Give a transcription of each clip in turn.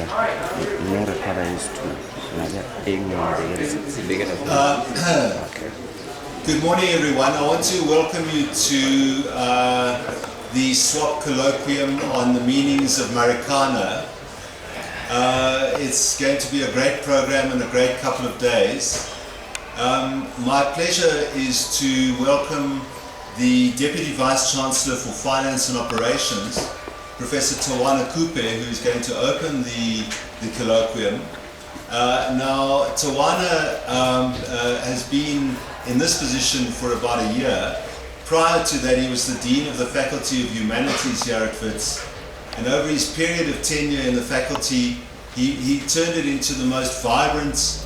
Good morning, everyone. I want to welcome you to the SWOP Colloquium on the meanings of Marikana. It's going to be a great program and a great couple of days. My pleasure is to welcome the Deputy Vice Chancellor for Finance and Operations, Professor Tawana Kupe, who is going to open the colloquium. Now, Tawana has been in this position for about a year. Prior to that, he was the Dean of the Faculty of Humanities here at Wits. And over his period of tenure in the faculty, he turned it into the most vibrant,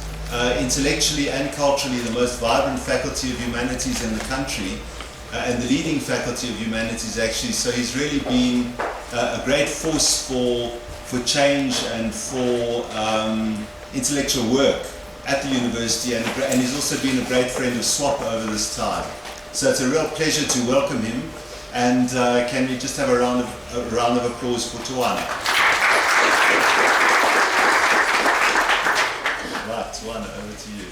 intellectually and culturally, the most vibrant Faculty of Humanities in the country, and the leading Faculty of Humanities actually. So he's really been a great force for change and for intellectual work at the university, and he's also been a great friend of SWOP over this time. So it's a real pleasure to welcome him, and can we just have a round of applause for Tawana? Right, Tawana, over to you.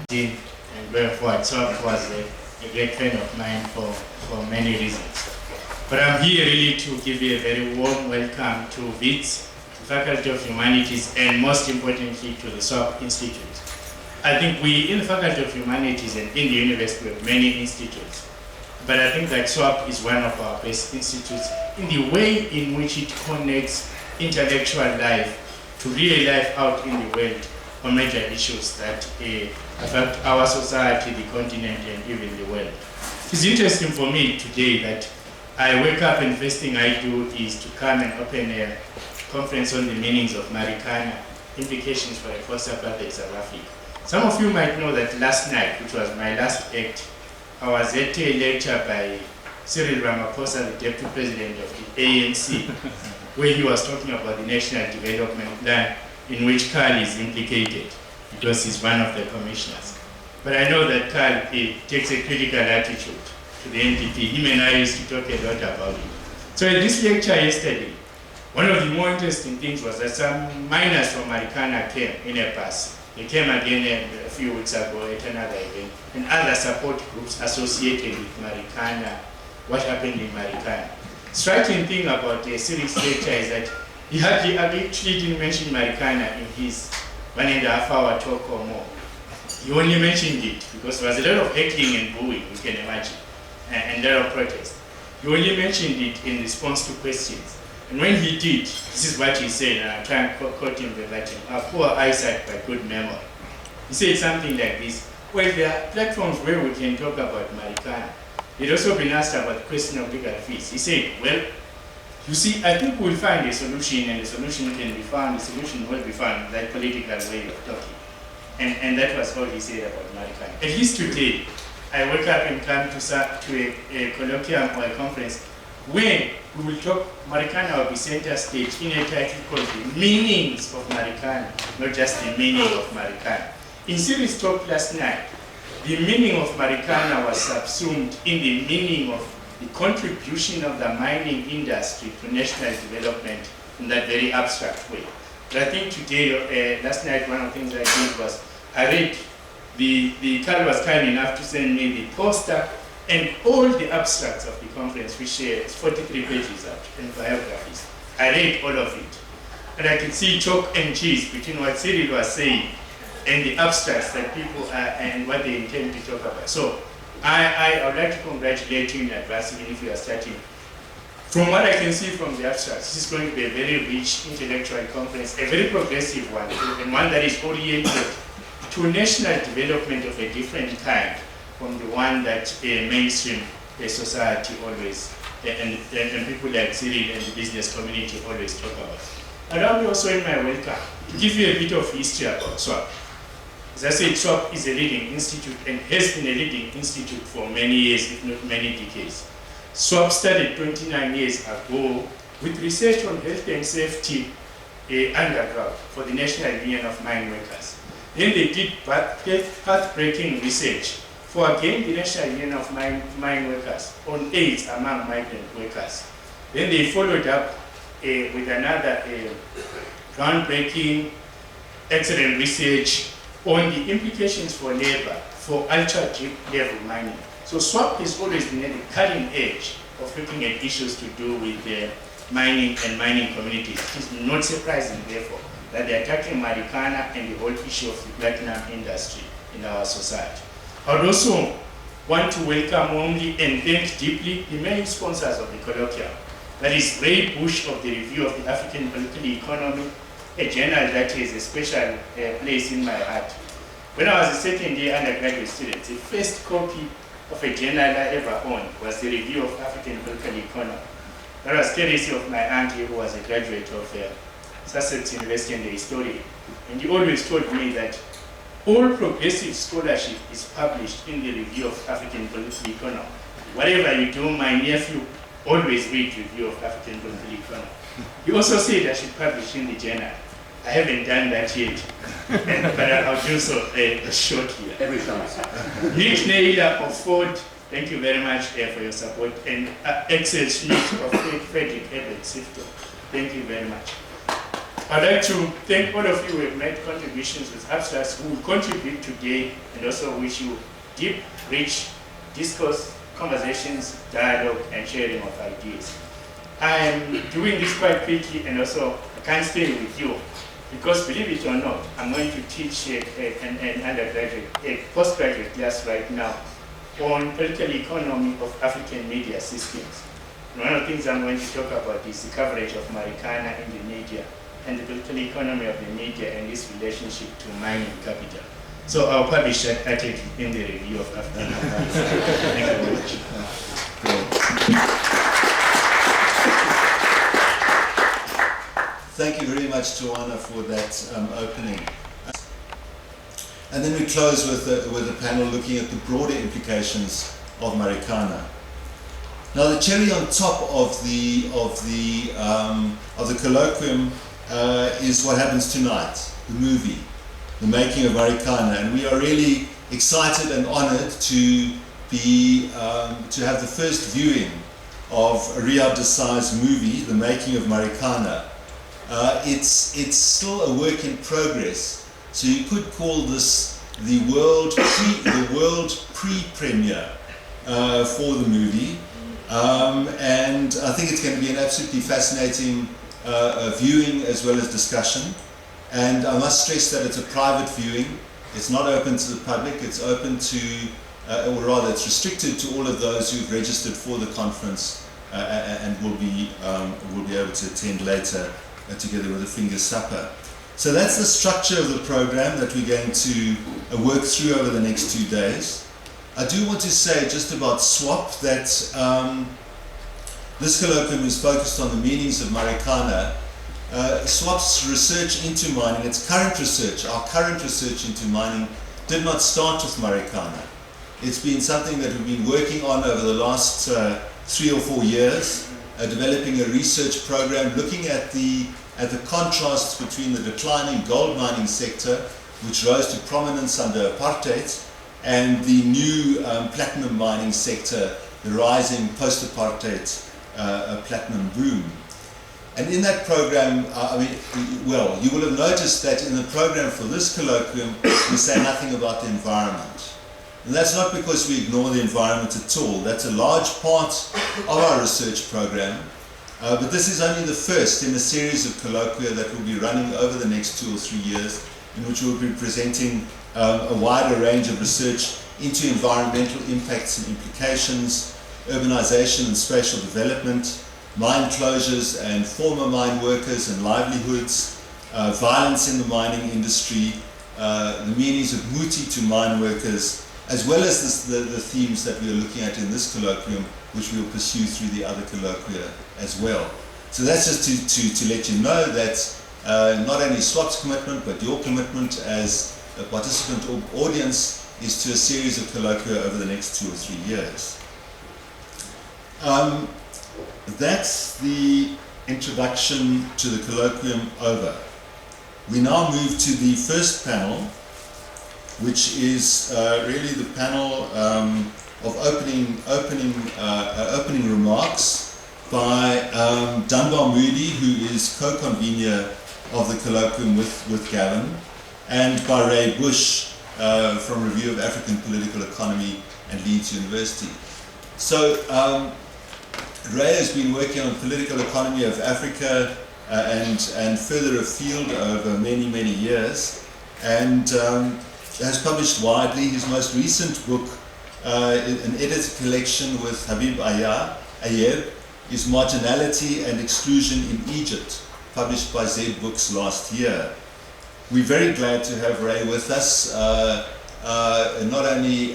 Dean, and going forward, SWOP was a great friend of mine for many reasons. But I'm here really to give you a very warm welcome to Wits, the Faculty of Humanities, and most importantly to the SWOP Institute. I think we in the Faculty of Humanities and in the university have many institutes, but I think that SWOP is one of our best institutes in the way in which it connects intellectual life to real life out in the world on major issues that affect our society, the continent, and even the world. It's interesting for me today that I wake up and first thing I do is to come and open a conference on the meanings of Marikana, implications for a post-apartheid South Africa. Some of you might know that last night, which was my last act, I was at a lecture by Cyril Ramaphosa, the Deputy President of the ANC, where he was talking about the National Development Plan, in which Carl is implicated, because he's one of the commissioners. But I know that Carl takes a critical attitude to the NDP. Him and I used to talk a lot about it. So at this lecture yesterday, one of the more interesting things was that some miners from Marikana came in a bus. They came again a few weeks ago at another event, and other support groups associated with Marikana, what happened in Marikana. Striking thing about the Cyric's lecture is that he actually didn't mention Marikana in his 1.5 hour talk or more. He only mentioned it because there was a lot of heckling and booing, you can imagine, and a lot of protest. He only mentioned it in response to questions. And when he did, this is what he said, and I'll try and quote him verbatim: "A poor eyesight but good memory." He said something like this: well, there are platforms where we can talk about Marikana. He'd also been asked about the question of legal fees. He said, well, you see, I think we'll find a solution, and the solution can be found, the solution will be found, that political way of talking. And that was all he said about Marikana. At least today, I wake up and come to a colloquium or a conference where we will talk, Marikana will be center stage in a title called The Meanings of Marikana, not just the meaning of Marikana. In Cyric's talk last night, the meaning of Marikana was subsumed in the meaning of the contribution of the mining industry to national development in that very abstract way. But I think today, last night, one of the things I did was, I read, the Carl was kind enough to send me the poster and all the abstracts of the conference, which is 43 pages out, and biographies. I read all of it. And I could see chalk and cheese between what Cyril was saying and the abstracts that people are, and what they intend to talk about. So I would like to congratulate you in advance, even if you are starting. From what I can see from the abstracts, this is going to be a very rich intellectual conference, a very progressive one, and one that is oriented to national development of a different kind from the one that mainstream society always, and people like Cyril and the business community always talk about. Allow me also in my welcome to give you a bit of history about SWOP. As I said, SWOP is a leading institute and has been a leading institute for many years, if not many decades. SWOP started 29 years ago with research on health and safety underground for the National Union of Mine Workers. Then they did path-breaking research for again the National Union of Mine Workers on AIDS among migrant workers. Then they followed up with another groundbreaking, excellent research on the implications for labor for ultra-deep level mining. So SWOP has always been at the cutting edge of looking at issues to do with mining and mining communities. It is not surprising, therefore, that they are tackling Marikana and the whole issue of the platinum industry in our society. I would also want to welcome warmly and thank deeply the main sponsors of the colloquium. That is Ray Bush of the Review of the African Political Economy, a journal that has a special place in my heart. When I was a second year undergraduate student, the first copy of a journal I ever owned was the Review of African Political Economy. That was courtesy of my auntie, who was a graduate of Sussex University and a historian. And he always told me that all progressive scholarship is published in the Review of African Political Economy. Whatever you do, my nephew always read Review of African Political Economy. He also said I should publish in the journal. I haven't done that yet, but I'll do so shortly. Every time. Nick Naylor of Ford, thank you very much for your support. And Excel Schmidt of Frederick Ebert Sifton, thank you very much. I'd like to thank all of you who have made contributions with abstracts, who will contribute today, and also wish you deep, rich discourse, conversations, dialogue, and sharing of ideas. I'm doing this quite quickly, and also I can't stay with you, because believe it or not, I'm going to teach an undergraduate, a postgraduate class right now on political economy of African media systems. And one of the things I'm going to talk about is the coverage of Marikana in the media and the political economy of the media and its relationship to mining capital. So I'll publish that article in the Review of African Media. Thank you very much. Thank you very much, Tawana, for that opening. And then we close with a panel looking at the broader implications of Marikana. Now, the cherry on top of the colloquium is what happens tonight, the movie, The Making of Marikana, and we are really excited and honoured to have the first viewing of Riyad Desai's movie, The Making of Marikana. It's still a work in progress, so you could call this the world pre-premiere for the movie, and I think it's going to be an absolutely fascinating viewing as well as discussion. And I must stress that it's a private viewing. It's not open to the public. It's open to, or rather, it's restricted to all of those who've registered for the conference and will be able to attend later together with a finger supper. So that's the structure of the program that we're going to work through over the next 2 days. I do want to say just about SWOP that this colloquium is focused on the meanings of Marikana. SWOP's research into mining, its current research, our current research into mining, did not start with Marikana. It's been something that we've been working on over the last 3 or 4 years, developing a research program looking at the contrasts between the declining gold mining sector, which rose to prominence under apartheid, and the new platinum mining sector, the rising post-apartheid platinum boom. And in that program, you will have noticed that in the program for this colloquium, we say nothing about the environment. And that's not because we ignore the environment at all. That's a large part of our research program. But this is only the first in a series of colloquia that will be running over the next 2 or 3 years, in which we'll be presenting a wider range of research into environmental impacts and implications, urbanization and spatial development, mine closures and former mine workers and livelihoods, violence in the mining industry, the meanings of Moodie to mine workers, as well as the themes that we are looking at in this colloquium, which we will pursue through the other colloquia as well. So that's just to let you know that not only SWOP's commitment, but your commitment as a participant audience is to a series of colloquia over the next 2 or 3 years. That's the introduction to the colloquium over. We now move to the first panel, which is really the panel of opening remarks by Dunbar Moodie, who is co-convener of the colloquium with Gavin, and by Ray Bush from Review of African Political Economy and Leeds University. So Ray has been working on political economy of Africa and further afield over many, many years, and has published widely. His most recent book, an edited collection with Habib Ayeb, is Marginality and Exclusion in Egypt, published by Z Books last year. We're very glad to have Ray with us, not only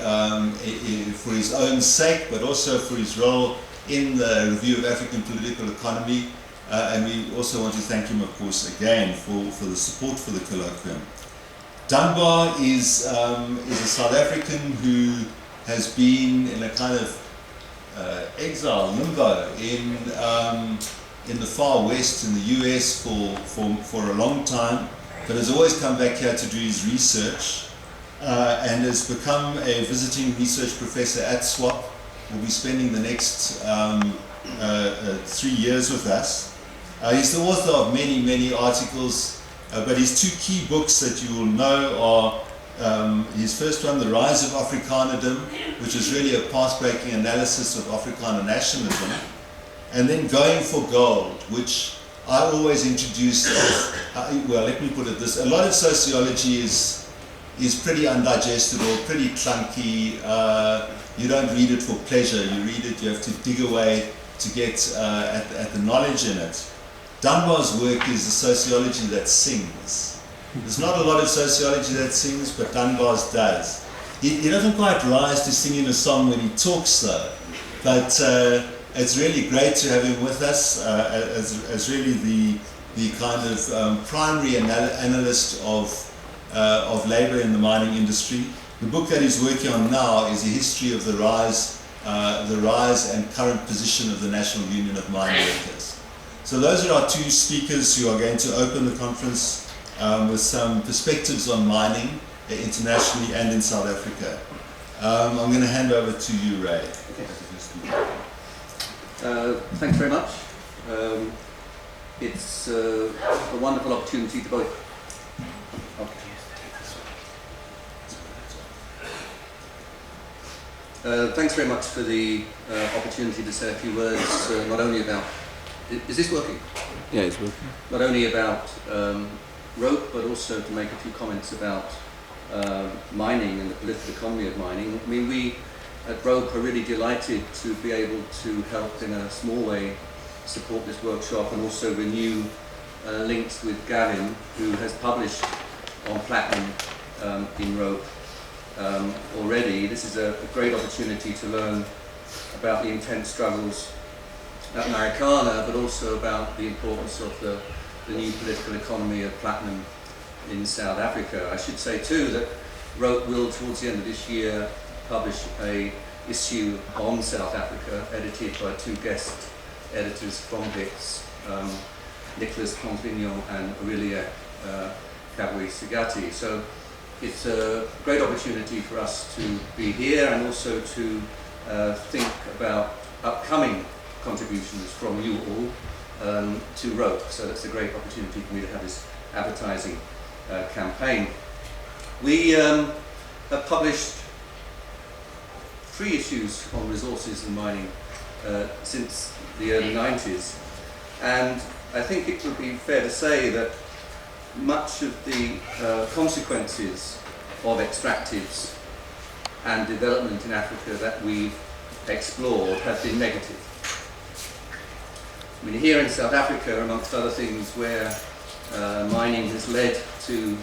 for his own sake, but also for his role in the Review of African Political Economy. And we also want to thank him, of course, again for the support for the colloquium. Dunbar is a South African who has been in a kind of exile, limbo, in the far west in the US for a long time, but has always come back here to do his research and has become a visiting research professor at SWOP. Will be spending the next 3 years with us. He's the author of many, many articles, but his two key books that you will know are his first one, The Rise of Afrikanerdom, which is really a path-breaking analysis of Afrikaner nationalism, and then Going for Gold, which I always introduce as, well, let me put it this, a lot of sociology is pretty undigestible, pretty clunky. You don't read it for pleasure, you read it, you have to dig away to get at the knowledge in it. Dunbar's work is a sociology that sings. There's not a lot of sociology that sings, but Dunbar's does. He doesn't quite rise to singing a song when he talks though, but it's really great to have him with us as really the kind of primary analyst of labour in the mining industry. The book that he's working on now is a history of the rise and current position of the National Union of Mine Workers. So those are our two speakers who are going to open the conference with some perspectives on mining internationally and in South Africa. I'm going to hand over to you, Ray. Thanks very much. It's a wonderful opportunity to both. Thanks very much for the opportunity to say a few words, not only about, is this working? Yeah, it's working. Not only about rope, but also to make a few comments about mining and the political economy of mining. I mean, we at ROPE are really delighted to be able to help in a small way support this workshop and also renew links with Gavin, who has published on platinum in ROPE already. This is a great opportunity to learn about the intense struggles at Marikana, but also about the importance of the new political economy of platinum in South Africa. I should say too that ROPE will, towards the end of this year, publish a issue on South Africa, edited by two guest editors from WITS, Nicholas Convignon and Aurelia Kabwe-Sigati. So it's a great opportunity for us to be here and also to think about upcoming contributions from you all to ROPE. So that's a great opportunity for me to have this advertising campaign. We have published 3 issues on resources and mining since the early 90s, and I think it would be fair to say that much of the consequences of extractives and development in Africa that we've explored have been negative. I mean, here in South Africa, amongst other things, where mining has led to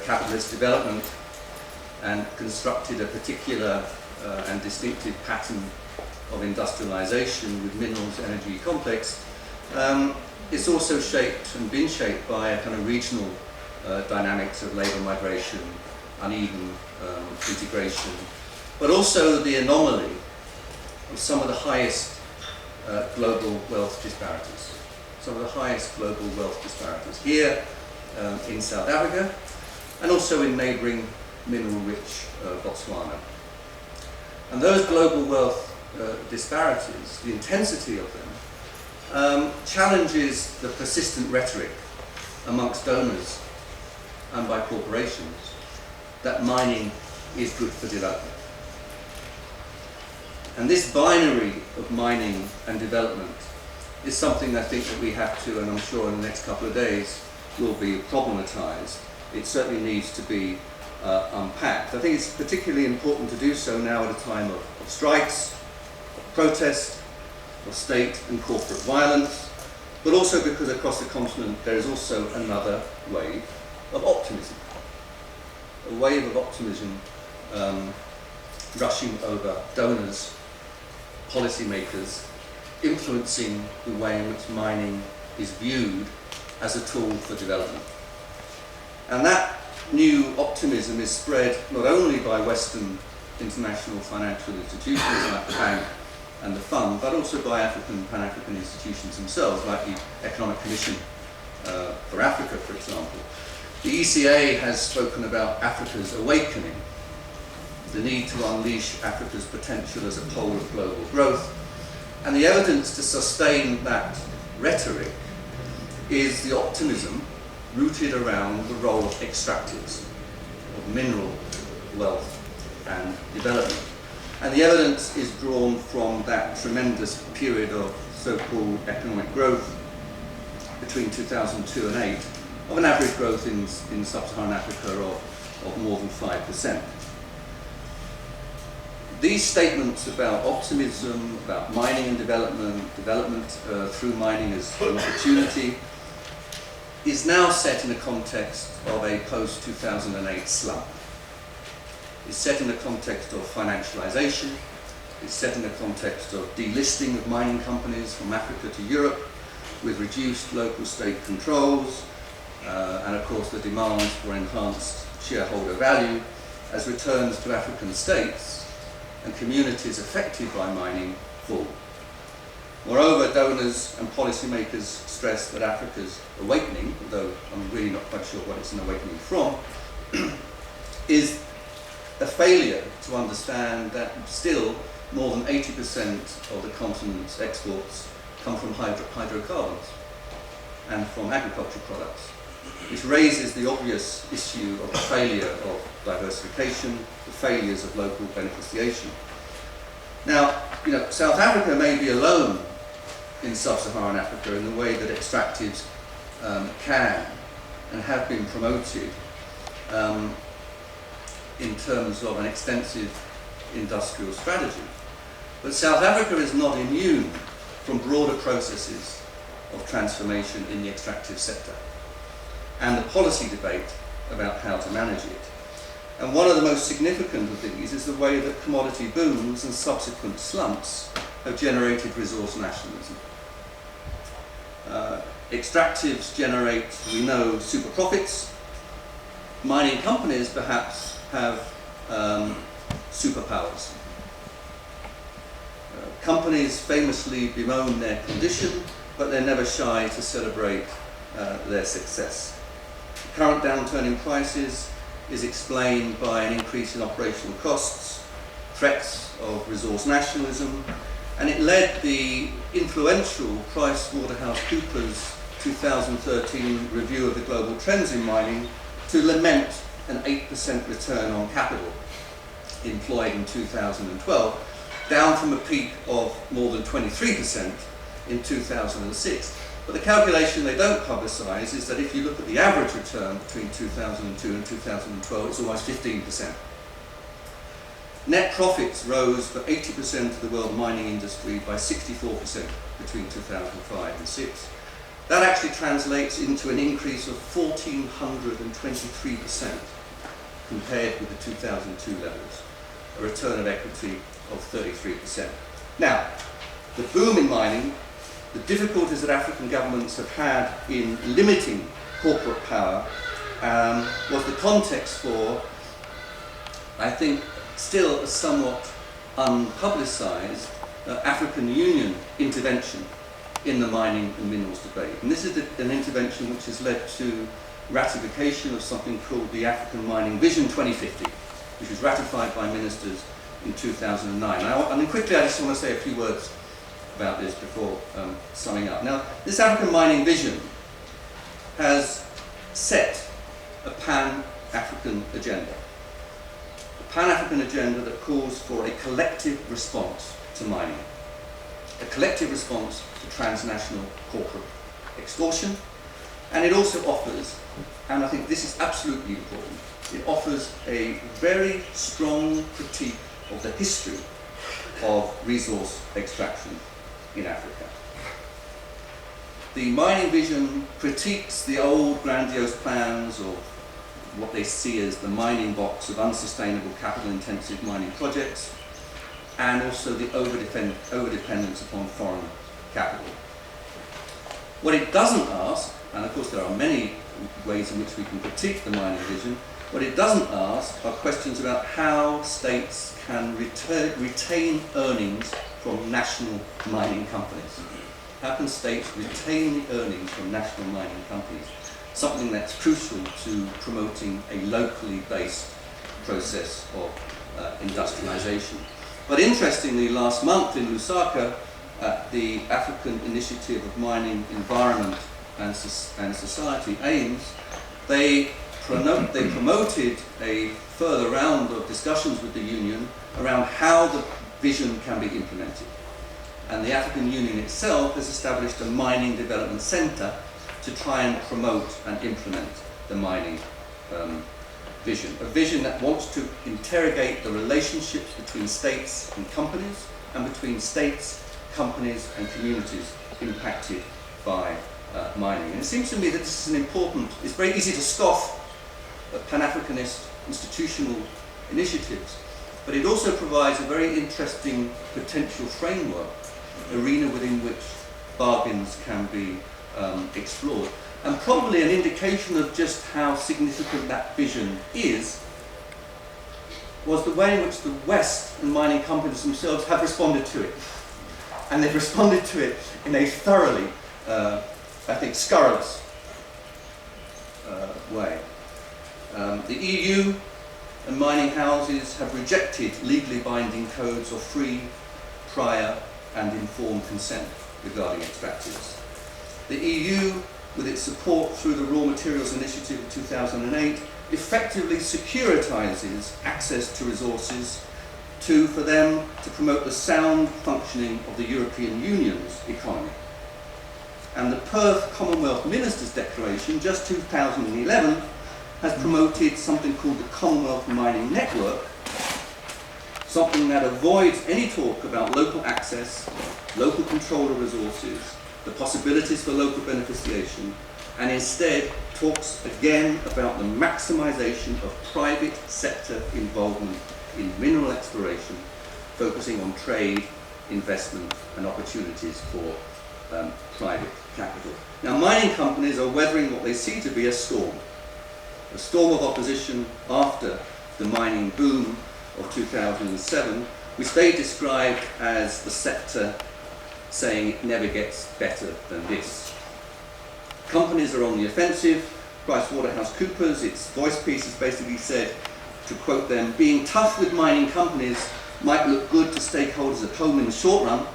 capitalist development and constructed a particular and distinctive pattern of industrialization with minerals energy complex, it's also shaped and been shaped by a kind of regional dynamics of labour migration, uneven integration, but also the anomaly of some of the highest global wealth disparities. Some of the highest global wealth disparities here in South Africa and also in neighbouring mineral-rich Botswana. And those global wealth disparities, the intensity of them, challenges the persistent rhetoric amongst donors and by corporations that mining is good for development. And this binary of mining and development is something I think that we have to, and I'm sure in the next couple of days, will be problematized. It certainly needs to be unpacked. I think it's particularly important to do so now at a time of strikes, of protest, of state and corporate violence, but also because across the continent there is also another wave of optimism. A wave of optimism rushing over donors, policymakers, influencing the way in which mining is viewed as a tool for development. And that new optimism is spread not only by Western international financial institutions like the Bank and the Fund, but also by African, Pan-African institutions themselves, like the Economic Commission for Africa, for example. The ECA has spoken about Africa's awakening, the need to unleash Africa's potential as a pole of global growth. And the evidence to sustain that rhetoric is the optimism rooted around the role of extractives, of mineral wealth and development. And the evidence is drawn from that tremendous period of so-called economic growth between 2002 and 2008, of an average growth in sub-Saharan Africa of more than 5%. These statements about optimism, about mining and development through mining as an opportunity, is now set in the context of a post-2008 slump. It's set in the context of financialization, it's set in the context of delisting of mining companies from Africa to Europe, with reduced local state controls, and of course the demands for enhanced shareholder value as returns to African states and communities affected by mining fall. Moreover, donors and policymakers stress that Africa's awakening, although I'm really not quite sure what it's an awakening from, is a failure to understand that still more than 80% of the continent's exports come from hydrocarbons and from agricultural products, which raises the obvious issue of the failure of diversification, the failures of local beneficiation. Now, South Africa may be alone in sub-Saharan Africa in the way that extractives can and have been promoted in terms of an extensive industrial strategy. But South Africa is not immune from broader processes of transformation in the extractive sector and the policy debate about how to manage it. And one of the most significant of these is the way that commodity booms and subsequent slumps have generated resource nationalism. Extractives generate, we know, super profits. Mining companies perhaps have superpowers. Companies famously bemoan their condition, but they're never shy to celebrate their success. The current downturn in prices is explained by an increase in operational costs, threats of resource nationalism, and it led the influential PricewaterhouseCoopers 2013 review of the global trends in mining to lament an 8% return on capital employed in 2012, down from a peak of more than 23% in 2006. But the calculation they don't publicise is that if you look at the average return between 2002 and 2012, it's almost 15%. Net profits rose for 80% of the world mining industry by 64% between 2005 and 2006. That actually translates into an increase of 1,423% compared with the 2002 levels, a return of equity of 33%. Now, the boom in mining, the difficulties that African governments have had in limiting corporate power was the context for, I think, still a somewhat unpublicised African Union intervention in the mining and minerals debate. And this is an intervention which has led to ratification of something called the African Mining Vision 2050, which was ratified by ministers in 2009. And quickly I just want to say a few words about this before summing up. Now, this African mining vision has set a pan-African agenda. A pan-African agenda that calls for a collective response to mining, a collective response to transnational corporate extortion, and it also offers, and I think this is absolutely important, it offers a very strong critique of the history of resource extraction in Africa. The mining vision critiques the old grandiose plans of what they see as the mining box of unsustainable capital-intensive mining projects, and also the over-dependence upon foreign capital. What it doesn't ask, and of course there are many ways in which we can critique the mining vision, what it doesn't ask are questions about how states can retain earnings from national mining companies. How can states retain the earnings from national mining companies? Something that's crucial to promoting a locally based process of industrialization. But interestingly, last month in Lusaka, at the African Initiative of Mining, Environment and Society, AIMS, they promoted a further round of discussions with the Union around how the vision can be implemented. And the African Union itself has established a mining development centre to try and promote and implement the mining vision. A vision that wants to interrogate the relationships between states and companies, and between states, companies and communities impacted by mining. And it seems to me that this is an important, it's very easy to scoff at Pan-Africanist institutional initiatives, but it also provides a very interesting potential framework, arena within which bargains can be explored. And probably an indication of just how significant that vision is was the way in which the West and mining companies themselves have responded to it. And they've responded to it in a thoroughly, I think, scurrilous way. The EU and mining houses have rejected legally binding codes of free, prior and informed consent regarding extractives. The EU, with its support through the Raw Materials Initiative of 2008, effectively securitizes access to resources for them to promote the sound functioning of the European Union's economy. And the Perth Commonwealth Ministers' Declaration, just 2011, has promoted something called the Commonwealth Mining Network, something that avoids any talk about local access, local control of resources, the possibilities for local beneficiation, and instead talks again about the maximization of private sector involvement in mineral exploration, focusing on trade, investment and opportunities for private capital. Now, mining companies are weathering what they see to be a storm of opposition after the mining boom of 2007, which they described as the sector saying it never gets better than this. Companies are on the offensive. PricewaterhouseCoopers, its voice piece, has basically said, to quote them, being tough with mining companies might look good to stakeholders at home in the short run,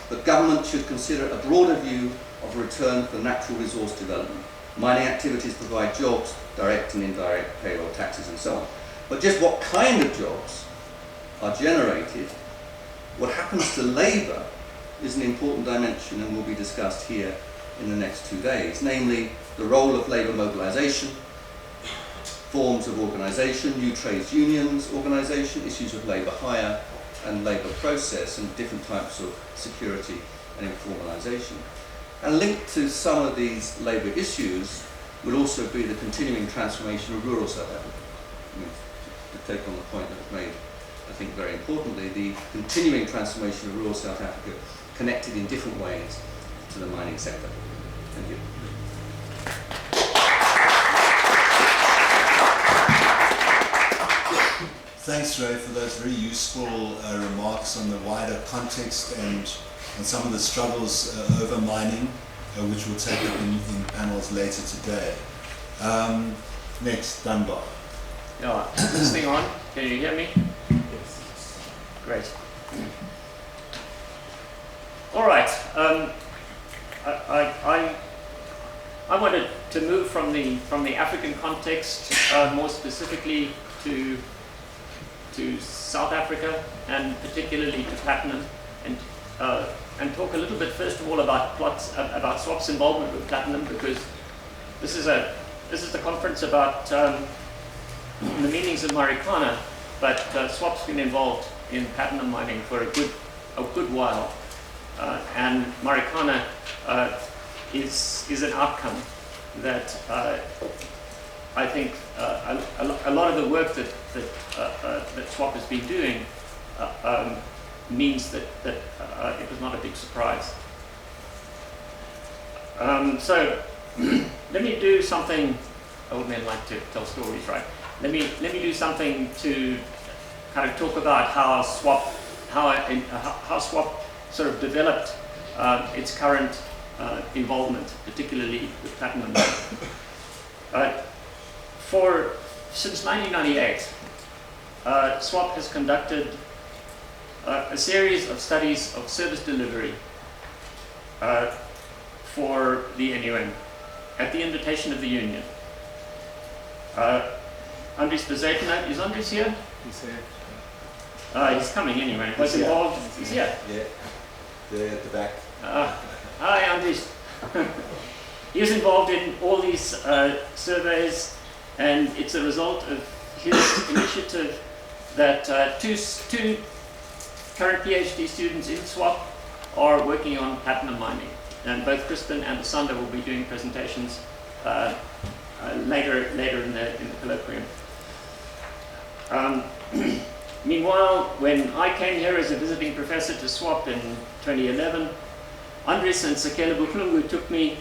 but government should consider a broader view of a return for natural resource development. Mining activities provide jobs, direct and indirect payroll taxes and so on. But just what kind of jobs are generated, what happens to labour, is an important dimension and will be discussed here in the next 2 days, namely the role of labour mobilisation, forms of organisation, new trades unions organisation, issues of labour hire and labour process, and different types of security and informalisation. And linked to some of these labour issues will also be the continuing transformation of rural South Africa. To take on the point that was made, I think very importantly, the continuing transformation of rural South Africa connected in different ways to the mining sector. Thank you. Thanks, Ray, for those very useful remarks on the wider context and some of the struggles over mining, which we'll take up in panels later today. Next, Dunbar. Yeah, is this thing on? Can you hear me? Yes. Great. All right. I wanted to move from the African context more specifically to South Africa and particularly to platinum, and talk a little bit first of all about SWOP's involvement with platinum, because this is the conference about the meanings of Marikana, but SWOP's been involved in platinum mining for a good while, and Marikana is an outcome that I think a lot of the work that SWOP has been doing means that it was not a big surprise. So let me do something. Old men like to tell stories, right? Let me do something to kind of talk about how SWOP sort of developed its current involvement, particularly with platinum. Since 1998, SWOP has conducted a series of studies of service delivery for the NUM at the invitation of the union. Andries Bezetner, is Andries here? He's here. He's coming anyway. Was involved? He's here. Yeah, they're at the back. Hi, Andries. He was involved in all these surveys, and it's a result of his initiative that two current PhD students in SWOP are working on platinum mining. And both Crispin and Asanda will be doing presentations later in the colloquium. Meanwhile, when I came here as a visiting professor to SWOP in 2011, Andries and Sekele Buhlungu took me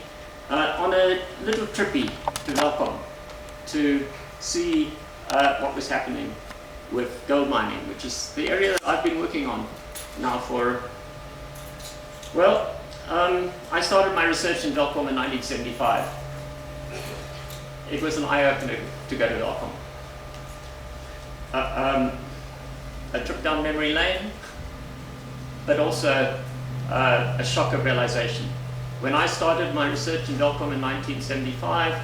on a little trippy to Welkom to see what was happening with gold mining, which is the area that I've been working on now for, well, I started my research in Welkom in 1975. It was an eye-opener to go to Welkom. A trip down memory lane, but also a shock of realization. When I started my research in Welkom in 1975,